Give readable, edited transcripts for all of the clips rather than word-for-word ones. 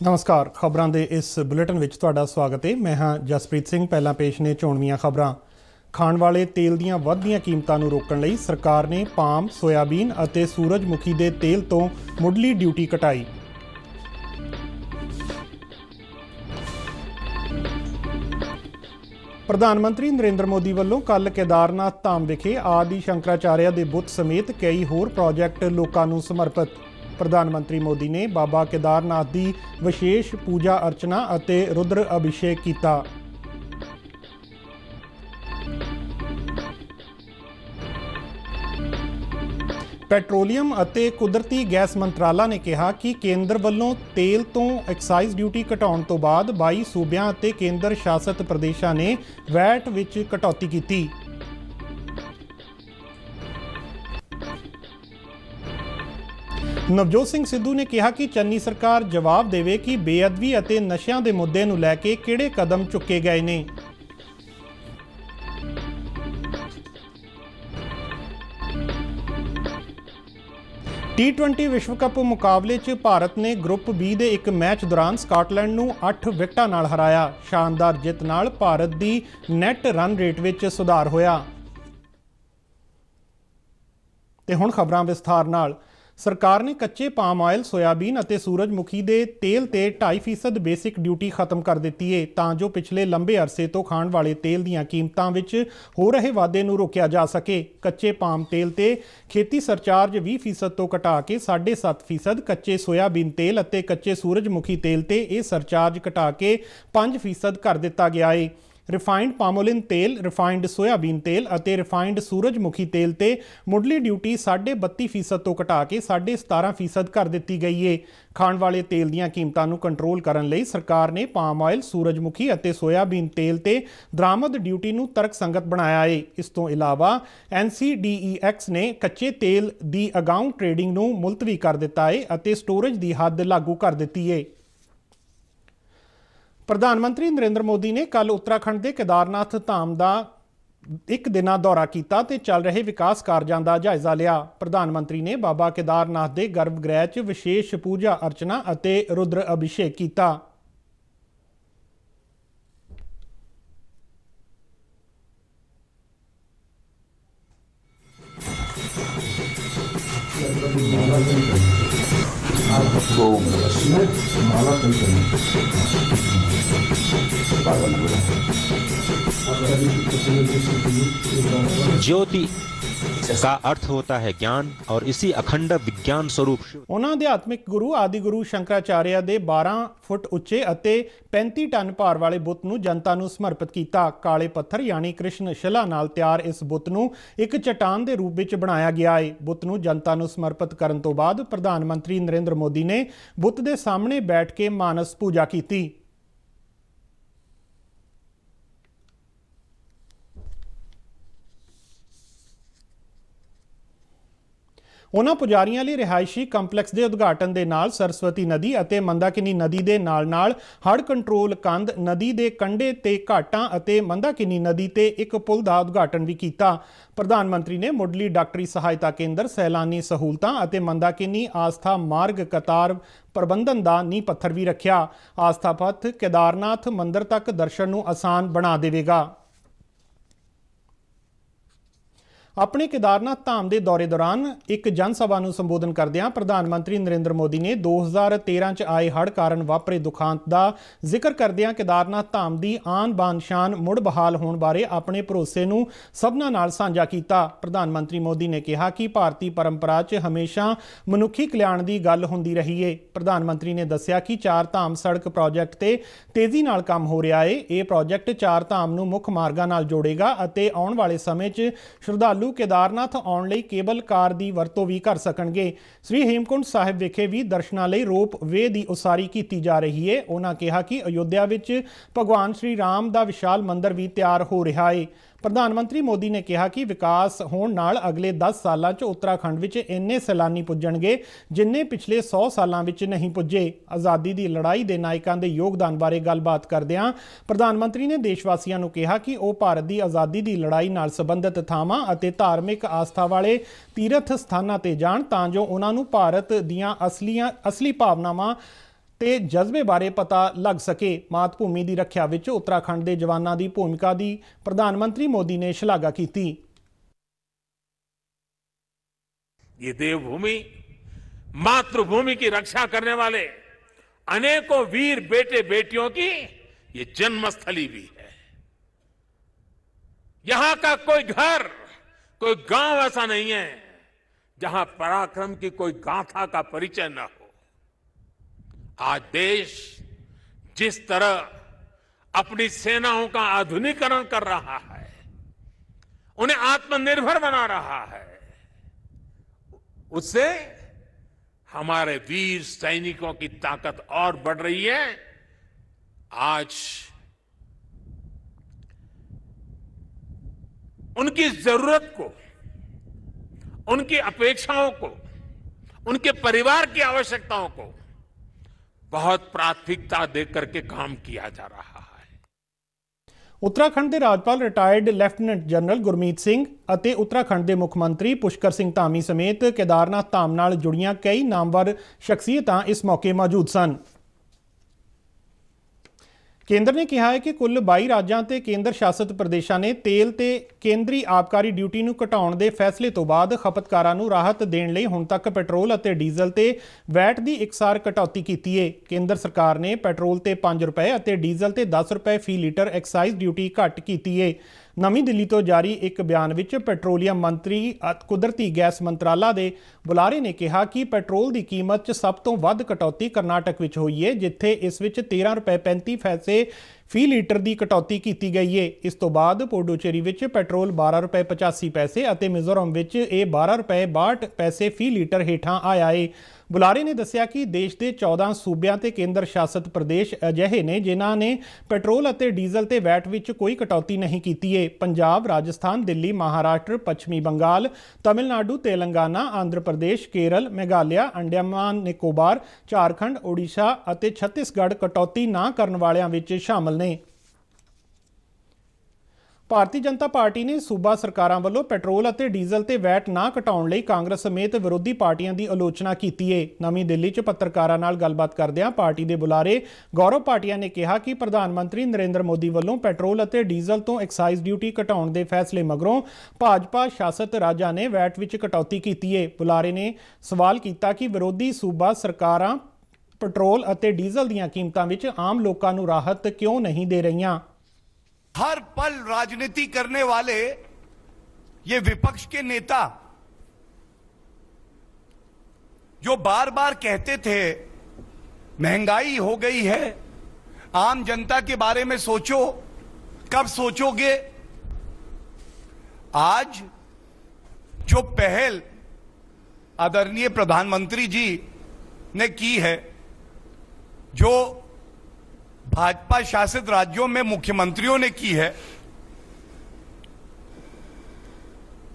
नमस्कार। खबरों के इस बुलेटिन में तुहाडा स्वागत है। मैं हाँ जसप्रीत सिंह। पहला पेश ने चोणवीं खबरां। खाण वाले तेल दीयां वधदियां कीमतां नूं रोकण लई सरकार ने पाम, सोयाबीन अते सूरजमुखी दे तेल तो मुढ़ली ड्यूटी घटाई। प्रधानमंत्री नरेंद्र मोदी वालों कल केदारनाथ धाम विखे आदि शंकराचार्य के बुत समेत कई होर प्रोजैक्ट लोकां नूं समर्पित। प्रधानमंत्री मोदी ने बाबा केदारनाथ की विशेष पूजा अर्चना अते रुद्र अभिषेक किया। ਪੈਟਰੋਲੀਅਮ ਅਤੇ ਕੁਦਰਤੀ ਗੈਸ ਮੰਤਰਾਲਾ ਨੇ ਕਿਹਾ ਕਿ ਕੇਂਦਰ ਵੱਲੋਂ ਤੇਲ ਤੋਂ ਐਕਸਾਈਜ਼ ਡਿਊਟੀ ਘਟਾਉਣ ਤੋਂ ਬਾਅਦ 22 ਸੂਬਿਆਂ ਅਤੇ ਕੇਂਦਰ ਸ਼ਾਸਤ ਪ੍ਰਦੇਸ਼ਾਂ ਨੇ ਵੈਟ ਵਿੱਚ ਕਟੌਤੀ ਕੀਤੀ। ਨਵਜੋਤ ਸਿੰਘ ਸਿੱਧੂ ਨੇ ਕਿਹਾ ਕਿ ਚੰਨੀ ਸਰਕਾਰ ਜਵਾਬ ਦੇਵੇ ਕਿ ਬੇਅਦਬੀ ਅਤੇ ਨਸ਼ਿਆਂ ਦੇ ਮੁੱਦੇ ਨੂੰ ਲੈ ਕੇ ਕਿਹੜੇ ਕਦਮ ਚੁੱਕੇ ਗਏ ਨੇ। T20 विश्व कप मुकाबले च भारत ने ग्रुप बी के एक मैच दौरान स्कॉटलैंड नूं 8 विकटां नाल हराया। शानदार जित नाल भारत की नैट रन रेट विच सुधार होया। ते हुण खबरां विस्तार नाल। सरकार ने कच्चे पाम ऑयल, सोयाबीन और सूरजमुखी के तेल ते 2.5% बेसिक ड्यूटी खत्म कर दी है तां जो पिछले लंबे अरसे तो खाण वाले तेल दीयां कीमतां विच हो रहे वाधे नूं रोकिया जा सके। कच्चे पाम तेल ते खेती सरचार्ज 20% तो घटा के 7.5%, कच्चे सोयाबीन तेल और कच्चे सूरजमुखी तेल ते यह सरचार्ज घटा के 5% कर दिता गया है। रिफाइंड पामोलिन तेल, रिफाइंड सोयाबीन तेल और रिफाइंड सूरजमुखी तेल ते मुढ़ली ड्यूटी 32.5% तो घटा के 17.5% कर दी गई है। खाण वाले तेल दीयां कीमतां नूं कंट्रोल करन लई सरकार ने पाम ऑयल, सूरजमुखी और सोयाबीन तेल ते दरामद ड्यूटी नूं तर्कसंगत बनाया है। इस तो इलावा NCDEX ने कच्चे तेल दी अगाऊं ट्रेडिंग नूं मुलतवी कर दिता है और स्टोरेज की हद लागू कर दी है। प्रधानमंत्री नरेंद्र मोदी ने कल उत्तराखंड के केदारनाथ धाम का एक दिना दौरा किया ते चल रहे विकास कार्यों का जायजा लिया। प्रधानमंत्री ने बाबा केदारनाथ के गर्भगृह च विशेष पूजा अर्चना अते रुद्र अभिषेक किया। ज्योति का अर्थ होता है ज्ञान और इसी अखंड विज्ञान स्वरूप उन्होंने आध्यात्मिक गुरु आदि गुरु शंकराचार्य के 12 फुट उच्चे और 35 टन भार वाले बुत नूं जनता नूं समर्पित किया। काले पत्थर यानी कृष्ण शिला नाल तैयार इस बुत नूं एक चट्टान के रूप में बनाया गया है। बुत नूं जनता नूं समर्पित करन तो बाद प्रधानमंत्री नरेंद्र मोदी ने बुत के सामने बैठ के मानस पूजा की। उन्होंने पुजारियों लिए रिहायशी कंपलैक्स के उद्घाटन के नाल सरस्वती नदी और मंदाकिनी नदी के नाल हड़ कंट्रोल कंध, नदी के कंढे ते घाटां और मंदाकिनी नदी ते एक पुल का उद्घाटन भी किया। प्रधानमंत्री ने मुढ़ली डॉक्टरी सहायता केंद्र, सैलानी सहूलतां और मंदाकिनी आस्था मार्ग कतार प्रबंधन का नींह पत्थर भी रखा। आस्था पथ केदारनाथ मंदिर तक दर्शन नूं आसान बना देवेगा। अपने केदारनाथ धाम के दौरे दौरान एक जनसभा को संबोधन करदियां प्रधानमंत्री नरेंद्र मोदी ने 2013 च आए हड़ कारण वापरे दुखांत का जिक्र करदियां केदारनाथ धाम की आन बान शान मुड़ बहाल होने बारे अपने भरोसे नूं सबना नाल साझा किया। प्रधानमंत्री मोदी ने कहा कि भारतीय परंपरा च हमेशा मनुखी कल्याण की गल होंदी रही है। प्रधानमंत्री ने दस्सिया कि 4 धाम सड़क प्रोजैक्ट ते तेजी नाल काम हो रहा है। यह प्रोजैक्ट 4 धाम नूं मुख मार्गां नाल जोड़ेगा और आउण वाले समय च श्रद्धालु केदारनाथ आउण लई केबल कार की वरतों भी कर सकणगे। श्री हेमकुंड साहिब विखे भी दर्शनां लई रोप वे की उसारी की जा रही है। उन्होंने कहा कि अयोध्या विच भगवान श्री राम का विशाल मंदिर भी तैयार हो रहा है। प्रधानमंत्री मोदी ने कहा कि विकास होने नाल अगले 10 सालों च उत्तराखंड विच इन्ने सैलानी पुज्जणगे जिन्ने पिछले 100 सालों विच नहीं पुज्जे। आज़ादी की लड़ाई के नायकों के योगदान बारे गलबात करदिआं प्रधानमंत्री ने देशवासियों को कहा कि वह भारत की आज़ादी की लड़ाई नाल संबंधित थावां अते धार्मिक आस्था वाले तीर्थ स्थानां ते जाण तां जो उन्हां नूं भारत दीआं असली भावनावां ਤੇ ਜਜ਼ਬੇ ਬਾਰੇ ਪਤਾ ਲੱਗ ਸਕੇ। ਮਾਤ ਭੂਮੀ ਦੀ ਰੱਖਿਆ ਵਿੱਚ ਉੱਤਰਾਖੰਡ ਦੇ ਜਵਾਨਾਂ ਦੀ ਭੂਮਿਕਾ ਦੀ ਪ੍ਰਧਾਨ ਮੰਤਰੀ ਮੋਦੀ ਨੇ ਸ਼ਲਾਘਾ ਕੀਤੀ। ये देवभूमि मातृभूमि की रक्षा करने वाले अनेकों वीर बेटे बेटियों की ये जन्मस्थली भी है। यहां का कोई घर, कोई गांव ऐसा नहीं है जहां पराक्रम की कोई गाथा का परिचय न हो। आज देश जिस तरह अपनी सेनाओं का आधुनिकीकरण कर रहा है, उन्हें आत्मनिर्भर बना रहा है, उससे हमारे वीर सैनिकों की ताकत और बढ़ रही है। आज उनकी जरूरत को, उनकी अपेक्षाओं को, उनके परिवार की आवश्यकताओं को बहुत प्राथमिकता देकर के काम किया जा रहा है। उत्तराखंड के राज्यपाल retired lieutenant general Gurmeet Singh ਅਤੇ उत्तराखंड के मुख मंत्री पुष्कर सिंह धामी समेत केदारनाथ धाम नाल जुड़ियां कई नामवर शख्सियतां इस मौके मौजूद सन। केंद्र ने कहा है कि कुल 22 राज्यों ਤੇ केंद्र शासित प्रदेशों ने तेल ਤੇ ਕੇਂਦਰੀ ਆਬਕਾਰੀ ਡਿਊਟੀ ਨੂੰ ਘਟਾਉਣ ਦੇ ਫੈਸਲੇ ਤੋਂ ਬਾਅਦ ਖਪਤਕਾਰਾਂ ਨੂੰ ਰਾਹਤ ਦੇਣ ਲਈ ਹੁਣ ਤੱਕ ਪੈਟਰੋਲ ਅਤੇ ਡੀਜ਼ਲ ਤੇ ਵੈਟ ਦੀ ਇਕਸਾਰ ਕਟੌਤੀ ਕੀਤੀ ਹੈ। ਕੇਂਦਰ ਸਰਕਾਰ ਨੇ ਪੈਟਰੋਲ ਤੇ 5 ਰੁਪਏ ਅਤੇ ਡੀਜ਼ਲ ਤੇ 10 ਰੁਪਏ ਫੀ ਲੀਟਰ ਐਕਸਾਈਜ਼ ਡਿਊਟੀ ਘੱਟ ਕੀਤੀ ਹੈ। ਨਵੀਂ ਦਿੱਲੀ ਤੋਂ ਜਾਰੀ ਇੱਕ ਬਿਆਨ ਵਿੱਚ ਪੈਟਰੋਲੀਅਮ ਮੰਤਰੀ ਕੁਦਰਤੀ ਗੈਸ ਮੰਤਰਾਲਾ ਦੇ ਬੁਲਾਰੇ ਨੇ ਕਿਹਾ ਕਿ ਪੈਟਰੋਲ ਦੀ ਕੀਮਤ 'ਚ ਸਭ ਤੋਂ ਵੱਧ ਕਟੌਤੀ ਕਰਨਾਟਕ ਵਿੱਚ ਹੋਈ ਹੈ, ਜਿੱਥੇ ਇਸ ਵਿੱਚ 13 ਰੁਪਏ 35 ਪੈਸੇ ਫੀ ਲੀਟਰ ਦੀ ਕਟੌਤੀ ਕੀਤੀ ਗਈ ਹੈ। ਇਸ ਤੋਂ ਬਾਅਦ ਪੁਡੂਚੇਰੀ ਵਿੱਚ ਪੈਟਰੋਲ 12 ਰੁਪਏ 85 ਪੈਸੇ ਅਤੇ ਮਿਜ਼ੋਰਮ ਵਿੱਚ ਇਹ 12 ਰੁਪਏ 62 ਪੈਸੇ ਫੀ ਲੀਟਰ ਹੇਠਾਂ ਆਇਆ ਹੈ। ਬੁਲਾਰੇ ਨੇ ਦੱਸਿਆ ਕਿ ਦੇਸ਼ ਦੇ 14 ਸੂਬਿਆਂ ਤੇ ਕੇਂਦਰ ਸ਼ਾਸਿਤ ਪ੍ਰਦੇਸ਼ ਅਜਿਹੇ ਨੇ ਜਿਨ੍ਹਾਂ ਨੇ ਪੈਟਰੋਲ ਅਤੇ ਡੀਜ਼ਲ ਤੇ ਵੈਟ ਵਿੱਚ ਕੋਈ ਕਟੌਤੀ ਨਹੀਂ ਕੀਤੀ ਹੈ। ਪੰਜਾਬ, ਰਾਜਸਥਾਨ, ਦਿੱਲੀ, ਮਹਾਰਾਸ਼ਟਰ, ਪੱਛਮੀ ਬੰਗਾਲ, ਤਮਿਲਨਾਡੂ, ਤੇਲੰਗਾਨਾ, ਆਂਧਰ ਪ੍ਰਦੇਸ਼, ਕੇਰਲ, ਮੇਘਾਲਿਆ, ਅੰਡੇਮਾਨ ਨਿਕੋਬਾਰ, ਝਾਰਖੰਡ, ਓਡੀਸ਼ਾ ਅਤੇ ਛੱਤੀਸਗੜ੍ਹ ਕਟੌਤੀ ਨਾ ਕਰਨ ਵਾਲਿਆਂ ਵਿੱਚ ਸ਼ਾਮਲ ਨੇ। ਭਾਰਤੀ ਜਨਤਾ ਪਾਰਟੀ ਨੇ ਸੂਬਾ ਸਰਕਾਰਾਂ ਵੱਲੋਂ ਪੈਟਰੋਲ ਅਤੇ ਡੀਜ਼ਲ ਤੇ ਵੈਟ ਨਾ ਘਟਾਉਣ ਲਈ ਕਾਂਗਰਸ ਸਮੇਤ ਵਿਰੋਧੀ ਪਾਰਟੀਆਂ ਦੀ ਆਲੋਚਨਾ ਕੀਤੀ ਹੈ। ਨਵੀਂ ਦਿੱਲੀ 'ਚ ਪੱਤਰਕਾਰਾਂ ਨਾਲ ਗੱਲਬਾਤ ਕਰਦਿਆਂ ਪਾਰਟੀ ਦੇ ਬੁਲਾਰੇ ਗੌਰਵ ਭਾਟੀਆ ਨੇ ਕਿਹਾ ਕਿ ਪ੍ਰਧਾਨ ਮੰਤਰੀ ਨਰਿੰਦਰ ਮੋਦੀ ਵੱਲੋਂ ਪੈਟਰੋਲ ਅਤੇ ਡੀਜ਼ਲ ਤੋਂ ਐਕਸਾਈਜ਼ ਡਿਊਟੀ ਘਟਾਉਣ ਦੇ ਫੈਸਲੇ ਮਗਰੋਂ ਭਾਜਪਾ ਸ਼ਾਸਤ ਰਾਜਾਂ ਨੇ ਵੈਟ ਵਿੱਚ ਕਟੌਤੀ ਕੀਤੀ ਹੈ। ਬੁਲਾਰੇ ਨੇ ਸਵਾਲ ਕੀਤਾ ਕਿ ਵਿਰੋਧੀ ਸੂਬਾ ਸਰਕਾਰਾਂ ਪੈਟਰੋਲ ਅਤੇ ਡੀਜ਼ਲ ਦੀਆਂ ਕੀਮਤਾਂ ਵਿੱਚ ਆਮ ਲੋਕਾਂ ਨੂੰ ਰਾਹਤ ਕਿਉਂ ਨਹੀਂ ਦੇ ਰਹੀਆਂ। हर पल राजनीति करने वाले ये विपक्ष के नेता जो बार बार कहते थे महंगाई हो गई है, आम जनता के बारे में सोचो, कब सोचोगे। आज जो पहल आदरणीय प्रधानमंत्री जी ने की है, जो भाजपा शासित राज्यों में मुख्यमंत्रियों ने की है,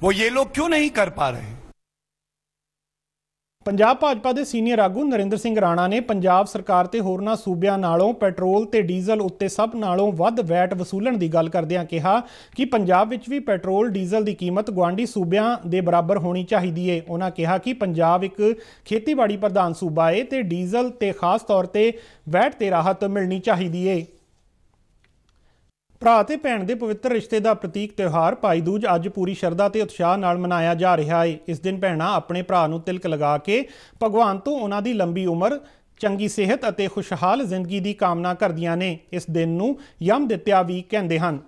वो ये लोग क्यों नहीं कर पा रहे हैं। ਪੰਜਾਬ ਭਾਜਪਾ ਦੇ ਸੀਨੀਅਰ ਆਗੂ ਨਰਿੰਦਰ ਸਿੰਘ ਰਾਣਾ ਨੇ ਪੰਜਾਬ ਸਰਕਾਰ ਤੇ ਹੋਰਨਾਂ ਸੂਬਿਆਂ ਨਾਲੋਂ ਪੈਟਰੋਲ ਤੇ ਡੀਜ਼ਲ ਉੱਤੇ ਸਭ ਨਾਲੋਂ ਵੱਧ ਵੈਟ ਵਸੂਲਣ ਦੀ ਗੱਲ ਕਰਦਿਆਂ ਕਿਹਾ ਕਿ ਪੰਜਾਬ ਵਿੱਚ ਵੀ ਪੈਟਰੋਲ ਡੀਜ਼ਲ ਦੀ ਕੀਮਤ ਗੁਆਂਢੀ ਸੂਬਿਆਂ ਦੇ ਬਰਾਬਰ ਹੋਣੀ ਚਾਹੀਦੀ ਹੈ। ਉਹਨਾਂ ਕਿਹਾ ਕਿ ਪੰਜਾਬ ਇੱਕ ਖੇਤੀਬਾੜੀ ਪ੍ਰਧਾਨ ਸੂਬਾ ਹੈ ਤੇ ਡੀਜ਼ਲ ਤੇ ਖਾਸ ਤੌਰ ਤੇ ਵੈਟ ਤੇ ਰਾਹਤ ਮਿਲਣੀ ਚਾਹੀਦੀ ਹੈ। ਭਰਾ ਤੇ ਭੈਣ ਦੇ ਪਵਿੱਤਰ ਰਿਸ਼ਤੇ ਦਾ ਪ੍ਰਤੀਕ ਤਿਉਹਾਰ ਭਾਈ ਦੂਜ ਅੱਜ ਪੂਰੀ ਸ਼ਰਧਾ ਤੇ ਉਤਸ਼ਾਹ ਨਾਲ ਮਨਾਇਆ ਜਾ ਰਿਹਾ ਹੈ। ਇਸ ਦਿਨ ਭੈਣਾਂ ਆਪਣੇ ਭਰਾ ਨੂੰ ਤਿਲਕ ਲਗਾ ਕੇ ਭਗਵਾਨ ਤੋਂ ਉਹਨਾਂ ਦੀ ਲੰਬੀ ਉਮਰ, ਚੰਗੀ ਸਿਹਤ ਅਤੇ ਖੁਸ਼ਹਾਲ ਜ਼ਿੰਦਗੀ ਦੀ ਕਾਮਨਾ ਕਰਦੀਆਂ ਨੇ। ਇਸ ਦਿਨ ਨੂੰ ਯਮ ਦਿੱਤਿਆ ਵੀ ਕਹਿੰਦੇ ਹਨ।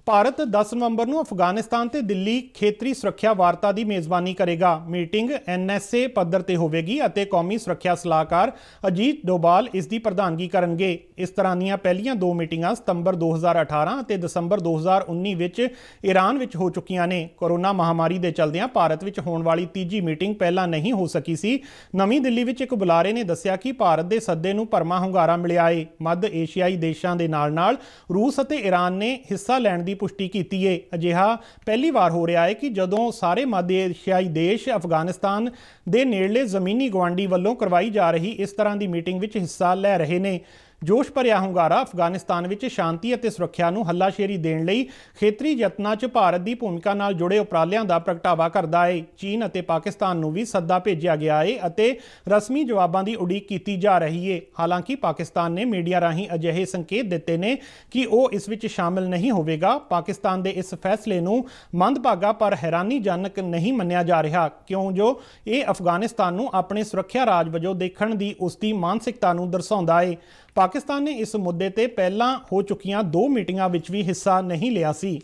ਭਾਰਤ 10 ਨਵੰਬਰ ਨੂੰ ਅਫਗਾਨਿਸਤਾਨ ਤੇ ਦਿੱਲੀ ਖੇਤਰੀ ਸੁਰੱਖਿਆ ਵਾਰਤਾ ਦੀ ਮੇਜ਼ਬਾਨੀ ਕਰੇਗਾ। ਮੀਟਿੰਗ NSA ਪੱਧਰ ਤੇ ਹੋਵੇਗੀ ਅਤੇ ਕੌਮੀ ਸੁਰੱਖਿਆ ਸਲਾਹਕਾਰ ਅਜੀਤ ਡੋਭਾਲ ਇਸ ਦੀ ਪ੍ਰਧਾਨਗੀ ਕਰਨਗੇ। ਇਸ ਤਰ੍ਹਾਂ ਦੀਆਂ ਪਹਿਲੀਆਂ 2 ਮੀਟਿੰਗਾਂ ਸਤੰਬਰ 2018 ਅਤੇ ਦਸੰਬਰ 2019 ਵਿੱਚ ਈਰਾਨ ਵਿੱਚ ਹੋ ਚੁੱਕੀਆਂ ਨੇ। ਕੋਰੋਨਾ ਮਹਾਮਾਰੀ ਦੇ ਚਲਦਿਆਂ ਭਾਰਤ ਵਿੱਚ ਹੋਣ ਵਾਲੀ ਤੀਜੀ ਮੀਟਿੰਗ ਪਹਿਲਾਂ ਨਹੀਂ ਹੋ ਸਕੀ ਸੀ। ਨਵੀਂ ਦਿੱਲੀ ਵਿੱਚ ਇੱਕ ਬੁਲਾਰੇ ਨੇ ਦੱਸਿਆ ਕਿ ਭਾਰਤ ਦੇ ਸੱਦੇ ਨੂੰ ਭਰਵਾਂ ਹੁੰਗਾਰਾ ਮਿਲਿਆ ਹੈ। ਮੱਧ ਏਸ਼ੀਆਈ ਦੇਸ਼ਾਂ ਦੇ ਨਾਲ-ਨਾਲ ਰੂਸ ਅਤੇ ਈਰਾਨ ਨੇ ਹਿੱਸਾ ਲੈਣ ਦੀ ਪੁਸ਼ਟੀ ਕੀਤੀ ਹੈ। ਅਜਿਹਾ ਪਹਿਲੀ ਵਾਰ ਹੋ ਰਿਹਾ ਹੈ ਕਿ ਜਦੋਂ ਸਾਰੇ ਮੱਧ ਏਸ਼ੀਆਈ ਦੇਸ਼ ਅਫਗਾਨਿਸਤਾਨ ਦੇ ਨੇੜਲੇ ਜ਼ਮੀਨੀ ਗੁਆਂਢੀ ਵੱਲੋਂ ਕਰਵਾਈ ਜਾ ਰਹੀ ਇਸ ਤਰ੍ਹਾਂ ਦੀ ਮੀਟਿੰਗ ਵਿੱਚ ਹਿੱਸਾ ਲੈ ਰਹੇ ਨੇ। जोश भरिया ਹੁੰਗਾਰਾ ਅਫਗਾਨਿਸਤਾਨ ਵਿੱਚ ਸ਼ਾਂਤੀ ਅਤੇ ਸੁਰੱਖਿਆ ਨੂੰ ਹੱਲਾਸ਼ੇਰੀ ਦੇਣ ਲਈ ਖੇਤਰੀ ਯਤਨਾਂ 'ਚ ਭਾਰਤ ਦੀ ਭੂਮਿਕਾ ਨਾਲ ਜੁੜੇ ਉਪਰਾਲਿਆਂ ਦਾ ਪ੍ਰਗਟਾਵਾ ਕਰਦਾ ਹੈ। ਚੀਨ ਅਤੇ ਪਾਕਿਸਤਾਨ ਨੂੰ ਵੀ ਸੱਦਾ ਭੇਜਿਆ ਗਿਆ ਹੈ ਅਤੇ ਰਸਮੀ ਜਵਾਬਾਂ ਦੀ ਉਡੀਕ ਕੀਤੀ ਜਾ ਰਹੀ ਹੈ। ਹਾਲਾਂਕਿ ਪਾਕਿਸਤਾਨ ਨੇ ਮੀਡੀਆ ਰਾਹੀਂ ਅਜਿਹੇ ਸੰਕੇਤ ਦਿੱਤੇ ਨੇ ਕਿ ਉਹ ਇਸ ਵਿੱਚ ਸ਼ਾਮਲ ਨਹੀਂ ਹੋਵੇਗਾ। ਪਾਕਿਸਤਾਨ ਦੇ ਇਸ ਫੈਸਲੇ ਨੂੰ ਮੰਦਭਾਗਾ ਪਰ ਹੈਰਾਨੀਜਨਕ ਨਹੀਂ ਮੰਨਿਆ ਜਾ ਰਿਹਾ, ਕਿਉਂ ਜੋ ਇਹ ਅਫਗਾਨਿਸਤਾਨ ਨੂੰ ਆਪਣੇ ਸੁਰੱਖਿਆ ਰਾਜ ਵਜੋਂ ਦੇਖਣ ਦੀ ਉਸਦੀ ਮਾਨਸਿਕਤਾ ਨੂੰ ਦਰਸਾਉਂਦਾ ਹੈ। ਪਾਕਿਸਤਾਨ ਨੇ ਇਸ ਮੁੱਦੇ ਤੇ ਪਹਿਲਾਂ ਹੋ ਚੁੱਕੀਆਂ 2 ਮੀਟਿੰਗਾਂ ਵਿੱਚ ਵੀ ਹਿੱਸਾ ਨਹੀਂ ਲਿਆ ਸੀ।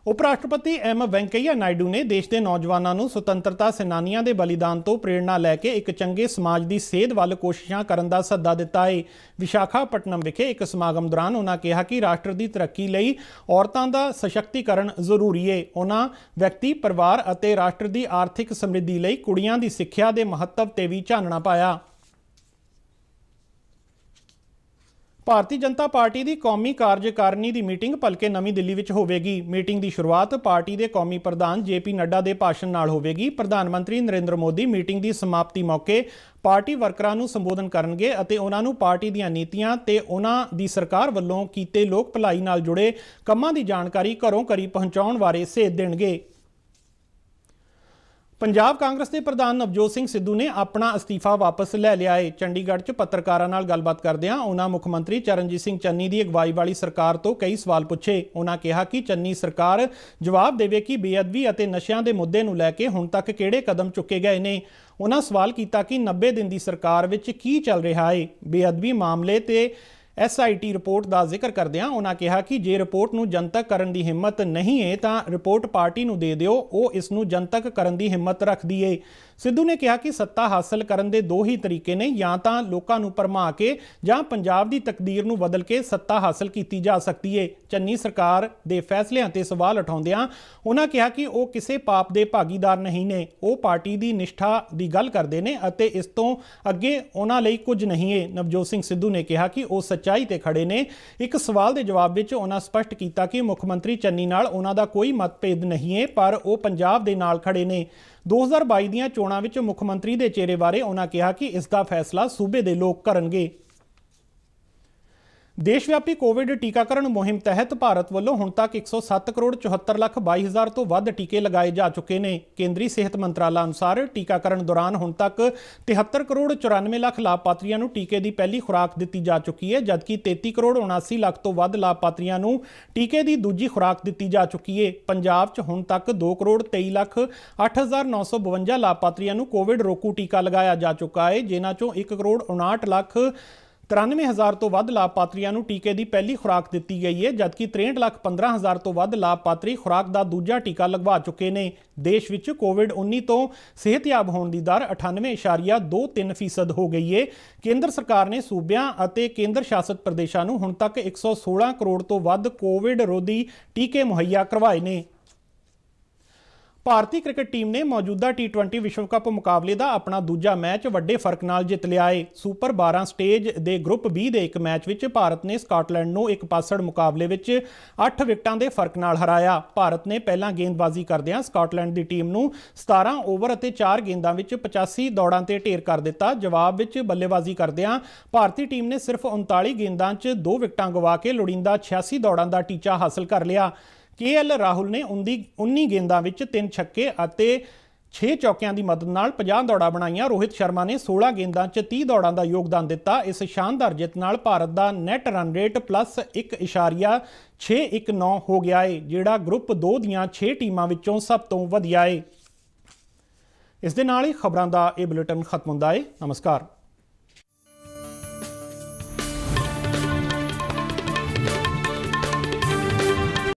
ਉਪ ਰਾਸ਼ਟਰਪਤੀ ਐਮ ਵੈਂਕਈਆ ਨਾਇਡੂ ਨੇ ਦੇਸ਼ ਦੇ ਨੌਜਵਾਨਾਂ ਨੂੰ ਸੁਤੰਤਰਤਾ ਸੈਨਾਨੀਆਂ ਦੇ ਬਲੀਦਾਨ ਤੋਂ ਪ੍ਰੇਰਣਾ ਲੈ ਕੇ ਇੱਕ ਚੰਗੇ ਸਮਾਜ ਦੀ ਸੇਧ ਵੱਲ ਕੋਸ਼ਿਸ਼ਾਂ ਕਰਨ ਦਾ ਸੱਦਾ ਦਿੱਤਾ ਹੈ। ਵਿਸ਼ਾਖਾਪਟਨਮ ਵਿਖੇ ਇੱਕ ਸਮਾਗਮ ਦੌਰਾਨ ਉਹਨਾਂ ਕਿਹਾ ਕਿ ਰਾਸ਼ਟਰ ਦੀ ਤਰੱਕੀ ਲਈ ਔਰਤਾਂ ਦਾ ਸਸ਼ਕਤੀਕਰਨ ਜ਼ਰੂਰੀ ਹੈ। ਉਹਨਾਂ ਵਿਅਕਤੀ, ਪਰਿਵਾਰ ਅਤੇ ਰਾਸ਼ਟਰ ਦੀ ਆਰਥਿਕ ਸਮਰਿੱਧੀ ਲਈ ਕੁੜੀਆਂ ਦੀ ਸਿੱਖਿਆ ਦੇ ਮਹੱਤਵ ਤੇ ਵੀ ਚਾਨਣਾ ਪਾਇਆ। ਭਾਰਤੀ ਜਨਤਾ ਪਾਰਟੀ ਦੀ ਕੌਮੀ ਕਾਰਜਕਾਰਨੀ ਦੀ ਮੀਟਿੰਗ ਭਲਕੇ ਨਵੀਂ ਦਿੱਲੀ ਵਿੱਚ ਹੋਵੇਗੀ। ਮੀਟਿੰਗ ਦੀ ਸ਼ੁਰੂਆਤ ਪਾਰਟੀ ਦੇ ਕੌਮੀ ਪ੍ਰਧਾਨ JP ਨੱਡਾ ਦੇ ਭਾਸ਼ਣ ਨਾਲ ਹੋਵੇਗੀ। ਪ੍ਰਧਾਨ ਮੰਤਰੀ ਨਰਿੰਦਰ ਮੋਦੀ ਮੀਟਿੰਗ ਦੀ ਸਮਾਪਤੀ ਮੌਕੇ ਪਾਰਟੀ ਵਰਕਰਾਂ ਨੂੰ ਸੰਬੋਧਨ ਕਰਨਗੇ ਅਤੇ ਉਹਨਾਂ ਨੂੰ ਪਾਰਟੀ ਦੀਆਂ ਨੀਤੀਆਂ ਤੇ ਉਹਨਾਂ ਦੀ ਸਰਕਾਰ ਵੱਲੋਂ ਕੀਤੇ ਲੋਕ ਭਲਾਈ ਨਾਲ ਜੁੜੇ ਕੰਮਾਂ ਦੀ ਜਾਣਕਾਰੀ ਘਰੋਂ ਘਰੀ ਪਹੁੰਚਾਉਣ ਬਾਰੇ ਸੇਧ ਦੇਣਗੇ। ਪੰਜਾਬ ਕਾਂਗਰਸ ਦੇ ਪ੍ਰਧਾਨ ਨਵਜੋਤ ਸਿੰਘ ਸਿੱਧੂ ਨੇ ਆਪਣਾ ਅਸਤੀਫਾ ਵਾਪਸ ਲੈ ਲਿਆ ਹੈ। ਚੰਡੀਗੜ੍ਹ 'ਚ ਪੱਤਰਕਾਰਾਂ ਨਾਲ ਗੱਲਬਾਤ ਕਰਦਿਆਂ ਉਹਨਾਂ ਮੁੱਖ ਮੰਤਰੀ ਚਰਨਜੀਤ ਸਿੰਘ ਚੰਨੀ ਦੀ ਅਗਵਾਈ ਵਾਲੀ ਸਰਕਾਰ ਤੋਂ ਕਈ ਸਵਾਲ ਪੁੱਛੇ। ਉਹਨਾਂ ਕਿਹਾ ਕਿ ਚੰਨੀ ਸਰਕਾਰ ਜਵਾਬ ਦੇਵੇ ਕਿ ਬੇਅਦਬੀ ਅਤੇ ਨਸ਼ਿਆਂ ਦੇ ਮੁੱਦੇ ਨੂੰ ਲੈ ਕੇ ਹੁਣ ਤੱਕ ਕਿਹੜੇ ਕਦਮ ਚੁੱਕੇ ਗਏ ਨੇ। ਉਹਨਾਂ ਸਵਾਲ ਕੀਤਾ ਕਿ 90 ਦਿਨ ਦੀ ਸਰਕਾਰ ਵਿੱਚ ਕੀ ਚੱਲ ਰਿਹਾ ਹੈ। ਬੇਅਦਬੀ ਮਾਮਲੇ ਤੇ SIT ਰਿਪੋਰਟ ਦਾ ਜ਼ਿਕਰ ਕਰਦਿਆਂ ਉਹਨਾਂ ਕਿਹਾ ਕਿ ਜੇ ਰਿਪੋਰਟ ਨੂੰ ਜਨਤਕ ਕਰਨ ਦੀ ਹਿੰਮਤ ਨਹੀਂ ਹੈ ਤਾਂ ਰਿਪੋਰਟ ਪਾਰਟੀ ਨੂੰ ਦੇ ਦਿਓ, ਉਹ ਇਸ ਨੂੰ ਜਨਤਕ ਕਰਨ ਦੀ ਹਿੰਮਤ ਰੱਖਦੀ ਹੈ। ਸਿੱਧੂ ਨੇ ਕਿਹਾ ਕਿ ਸੱਤਾ ਹਾਸਲ ਕਰਨ ਦੇ 2 ਹੀ ਤਰੀਕੇ ਨੇ, ਜਾਂ ਤਾਂ ਲੋਕਾਂ ਨੂੰ ਭਰਮਾ ਕੇ ਜਾਂ ਪੰਜਾਬ ਦੀ ਤਕਦੀਰ ਨੂੰ ਬਦਲ ਕੇ ਸੱਤਾ ਹਾਸਲ ਕੀਤੀ ਜਾ ਸਕਦੀ ਹੈ। ਚੰਨੀ ਸਰਕਾਰ ਦੇ ਫੈਸਲਿਆਂ ਤੇ ਸਵਾਲ ਉਠਾਉਂਦਿਆਂ ਉਹਨਾਂ ਕਿਹਾ ਕਿ ਉਹ ਕਿਸੇ ਪਾਪ ਦੇ ਭਾਗੀਦਾਰ ਨਹੀਂ ਨੇ, ਉਹ ਪਾਰਟੀ ਦੀ ਨਿਸ਼ਠਾ ਦੀ ਗੱਲ ਕਰਦੇ ਨੇ ਅਤੇ ਇਸ ਤੋਂ ਅੱਗੇ ਉਹਨਾਂ ਲਈ ਕੁਝ ਨਹੀਂ ਹੈ। ਨਵਜੋਤ ਸਿੰਘ ਸਿੱਧੂ ਨੇ ਕਿਹਾ ਕਿ ਉਹ ਸੱਚਾਈ ਤੇ ਖੜੇ ਨੇ। ਇੱਕ ਸਵਾਲ ਦੇ ਜਵਾਬ ਵਿੱਚ ਉਹਨਾਂ ਸਪਸ਼ਟ ਕੀਤਾ ਕਿ ਮੁੱਖ ਮੰਤਰੀ ਚੰਨੀ ਨਾਲ ਉਹਨਾਂ ਦਾ ਕੋਈ ਮਤਭੇਦ ਨਹੀਂ ਹੈ, ਪਰ ਉਹ ਪੰਜਾਬ ਦੇ ਨਾਲ ਖੜੇ ਨੇ। 2022 ਦੀਆਂ ਚੋਣਾਂ ਵਿੱਚ ਮੁੱਖ ਮੰਤਰੀ ਦੇ ਚਿਹਰੇ ਬਾਰੇ ਉਹਨਾਂ ਕਿਹਾ ਕਿ ਇਸ ਦਾ ਫੈਸਲਾ ਸੂਬੇ ਦੇ ਲੋਕ ਕਰਨਗੇ। ਦੇਸ਼ ਵਿਆਪੀ ਕੋਵਿਡ ਟੀਕਾਕਰਨ ਮੁਹਿੰਮ ਤਹਿਤ ਭਾਰਤ ਵੱਲੋਂ ਹੁਣ ਤੱਕ 107 ਕਰੋੜ 74 ਲੱਖ 22 ਹਜ਼ਾਰ ਤੋਂ ਵੱਧ ਟੀਕੇ ਲਗਾਏ ਜਾ ਚੁੱਕੇ ਨੇ। ਕੇਂਦਰੀ ਸਿਹਤ ਮੰਤਰਾਲਾ ਅਨੁਸਾਰ ਟੀਕਾਕਰਨ ਦੌਰਾਨ ਹੁਣ ਤੱਕ 73 ਕਰੋੜ 94 ਲੱਖ ਲਾਭਪਾਤਰੀਆਂ ਨੂੰ ਟੀਕੇ ਦੀ ਪਹਿਲੀ ਖੁਰਾਕ ਦਿੱਤੀ ਜਾ ਚੁੱਕੀ ਹੈ, ਜਦਕਿ 33 ਕਰੋੜ 79 ਲੱਖ ਤੋਂ ਵੱਧ ਲਾਭਪਾਤਰੀਆਂ ਨੂੰ ਟੀਕੇ ਦੀ ਦੂਜੀ ਖੁਰਾਕ ਦਿੱਤੀ ਜਾ ਚੁੱਕੀ ਹੈ। ਪੰਜਾਬ 'ਚ ਹੁਣ ਤੱਕ 2 ਕਰੋੜ 23 ਲੱਖ 8,952 ਲਾਭਪਾਤਰੀਆਂ ਨੂੰ ਕੋਵਿਡ ਰੋਕੂ ਟੀਕਾ ਲਗਾਇਆ ਜਾ ਚੁੱਕਾ ਹੈ, ਜਿਨ੍ਹਾਂ 'ਚੋਂ 1 ਕਰੋੜ 59 ਲੱਖ 93 ਹਜ਼ਾਰ ਤੋਂ ਵੱਧ ਲਾਭਪਾਤਰੀਆਂ ਨੂੰ ਟੀਕੇ ਦੀ ਪਹਿਲੀ ਖੁਰਾਕ ਦਿੱਤੀ ਗਈ ਹੈ, ਜਦਕਿ 63 ਲੱਖ 15 ਹਜ਼ਾਰ ਤੋਂ ਵੱਧ ਲਾਭਪਾਤਰੀ ਖੁਰਾਕ ਦਾ ਦੂਜਾ ਟੀਕਾ ਲਗਵਾ ਚੁੱਕੇ ਨੇ। ਦੇਸ਼ ਵਿੱਚ ਕੋਵਿਡ-19 ਤੋਂ ਸਿਹਤਯਾਬ ਹੋਣ ਦੀ ਦਰ 98.23% ਹੋ ਗਈ ਹੈ। ਕੇਂਦਰ ਸਰਕਾਰ ਨੇ ਸੂਬਿਆਂ ਅਤੇ ਕੇਂਦਰ ਸ਼ਾਸਤ ਪ੍ਰਦੇਸ਼ਾਂ ਨੂੰ ਹੁਣ ਤੱਕ 116 ਕਰੋੜ ਤੋਂ ਵੱਧ ਕੋਵਿਡ ਰੋਧੀ ਟੀਕੇ ਮੁਹੱਈਆ ਕਰਵਾਏ ਨੇ। ਭਾਰਤੀ ਕ੍ਰਿਕਟ ਟੀਮ ਨੇ ਮੌਜੂਦਾ T20 ਵਿਸ਼ਵ ਕੱਪ ਮੁਕਾਬਲੇ ਦਾ ਆਪਣਾ ਦੂਜਾ ਮੈਚ ਵੱਡੇ ਫਰਕ ਨਾਲ ਜਿੱਤ ਲਿਆ ਹੈ। ਸੁਪਰ 12 ਸਟੇਜ ਦੇ ਗਰੁੱਪ B ਦੇ ਇੱਕ ਮੈਚ ਵਿੱਚ ਭਾਰਤ ਨੇ ਸਕਾਟਲੈਂਡ ਨੂੰ ਇੱਕ ਪਾਸੜ ਮੁਕਾਬਲੇ ਵਿੱਚ 8 ਵਿਕਟਾਂ ਦੇ ਫਰਕ ਨਾਲ ਹਰਾਇਆ। ਭਾਰਤ ਨੇ ਪਹਿਲਾਂ ਗੇਂਦਬਾਜ਼ੀ ਕਰਦਿਆਂ ਸਕਾਟਲੈਂਡ ਦੀ ਟੀਮ ਨੂੰ 17 ਓਵਰ ਅਤੇ 4 ਗੇਂਦਾਂ ਵਿੱਚ 85 ਦੌੜਾਂ ਤੇ ਢੇਰ ਕਰ ਦਿੱਤਾ। ਜਵਾਬ ਵਿੱਚ ਬੱਲੇਬਾਜ਼ੀ ਕਰਦਿਆਂ ਭਾਰਤੀ ਟੀਮ ਨੇ ਸਿਰਫ 39 ਗੇਂਦਾਂ 'ਚ 2 ਵਿਕਟਾਂ ਗਵਾ ਕੇ ਲੋੜੀਂਦਾ 86 ਦੌੜਾਂ ਦਾ ਟੀਚਾ ਹਾਸਲ ਕਰ ਲਿਆ। KL ਰਾਹੁਲ ਨੇ 19 ਗੇਂਦਾਂ ਵਿੱਚ 3 ਛੱਕੇ ਅਤੇ 6 ਚੌਕਿਆਂ ਦੀ ਮਦਦ ਨਾਲ 50 ਦੌੜਾਂ ਬਣਾਈਆਂ। ਰੋਹਿਤ ਸ਼ਰਮਾ ਨੇ 16 ਗੇਂਦਾਂ 'ਚ 30 ਦੌੜਾਂ ਦਾ ਯੋਗਦਾਨ ਦਿੱਤਾ। ਇਸ ਸ਼ਾਨਦਾਰ ਜਿੱਤ ਨਾਲ ਭਾਰਤ ਦਾ ਨੈਟ ਰਨ ਰੇਟ +1.619 ਹੋ ਗਿਆ ਹੈ, ਜਿਹੜਾ ਗਰੁੱਪ 2 ਦੀਆਂ 6 ਟੀਮਾਂ ਵਿੱਚੋਂ ਸਭ ਤੋਂ ਵਧੀਆ ਹੈ। ਇਸ ਦੇ ਨਾਲ ਹੀ ਖਬਰਾਂ ਦਾ ਇਹ ਬੁਲੇਟਿਨ ਖਤਮ ਹੁੰਦਾ ਹੈ। ਨਮਸਕਾਰ।